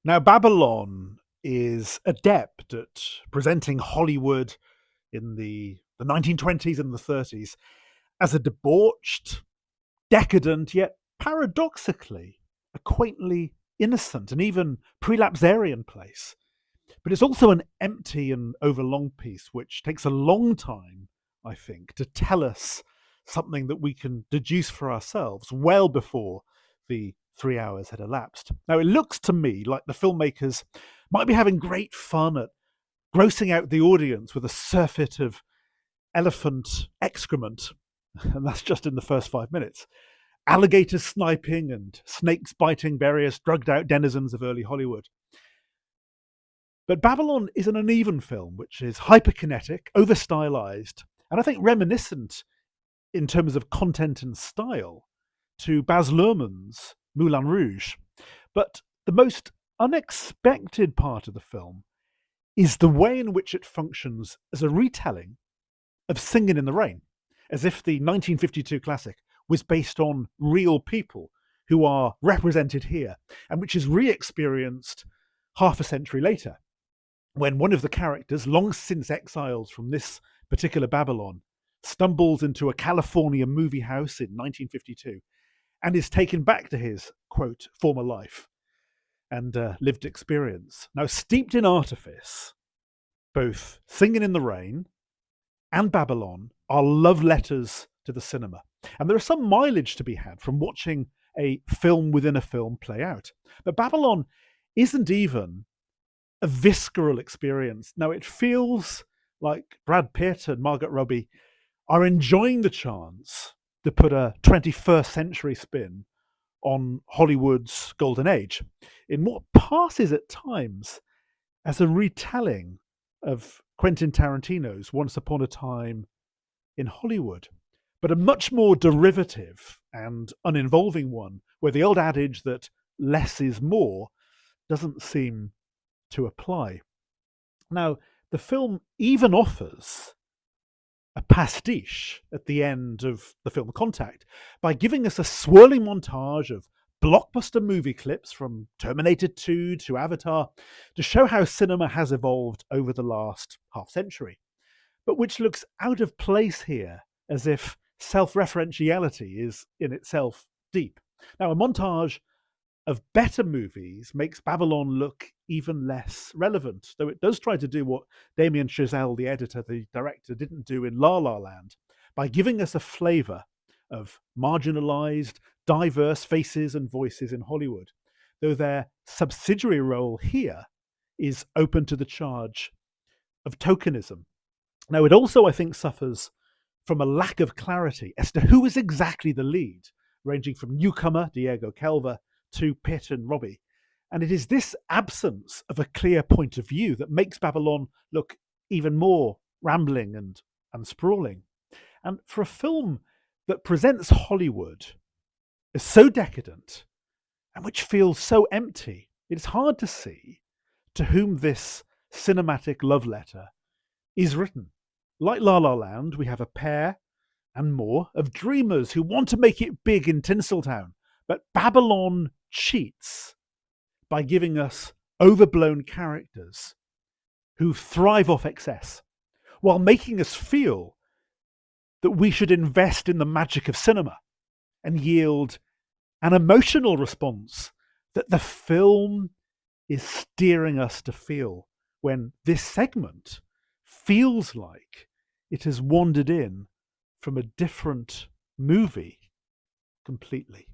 Now, Babylon is adept at presenting Hollywood in the 1920s and the 30s as a debauched, decadent, yet paradoxically a quaintly innocent and even prelapsarian place. But it's also an empty and overlong piece, which takes a long time, I think, to tell us something that we can deduce for ourselves well before the 3 hours had elapsed. Now, it looks to me like the filmmakers might be having great fun at grossing out the audience with a surfeit of elephant excrement, and that's just in the first 5 minutes. Alligators sniping and snakes biting various drugged out denizens of early Hollywood. But Babylon is an uneven film, which is hyperkinetic, over stylized, and I think reminiscent in terms of content and style to Baz Luhrmann's Moulin Rouge. But the most unexpected part of the film is the way in which it functions as a retelling of Singin' in the Rain, as if the 1952 classic was based on real people who are represented here, and which is re experienced half a century later, when one of the characters, long since exiled from this particular Babylon, stumbles into a California movie house in 1952 and is taken back to his, quote, former life and lived experience. Now, steeped in artifice, both Singin' in the Rain and Babylon are love letters to the cinema. And there is some mileage to be had from watching a film within a film play out. But Babylon isn't even a visceral experience. Now, it feels like Brad Pitt and Margot Robbie are enjoying the chance to put a 21st century spin on Hollywood's golden age in what passes at times as a retelling of Quentin Tarantino's Once Upon a Time in Hollywood, but a much more derivative and uninvolving one, where the old adage that less is more doesn't seem to apply. Now, the film even offers a pastiche at the end of the film Contact by giving us a swirling montage of blockbuster movie clips from Terminator 2 to Avatar to show how cinema has evolved over the last half century, but which looks out of place here as if self-referentiality is in itself deep. Now, a montage of better movies makes Babylon look even less relevant, though it does try to do what Damien Chazelle, the editor, the director, didn't do in La La Land, by giving us a flavour of marginalised, diverse faces and voices in Hollywood, though their subsidiary role here is open to the charge of tokenism. Now, it also, I think, suffers from a lack of clarity as to who is exactly the lead, ranging from newcomer Diego Calva to Pitt and Robbie. And it is this absence of a clear point of view that makes Babylon look even more rambling and sprawling. And for a film that presents Hollywood as so decadent and which feels so empty, it's hard to see to whom this cinematic love letter is written. Like La La Land, we have a pair and more of dreamers who want to make it big in Tinseltown, but Babylon cheats by giving us overblown characters who thrive off excess, while making us feel that we should invest in the magic of cinema and yield an emotional response that the film is steering us to feel, when this segment feels like it has wandered in from a different movie completely.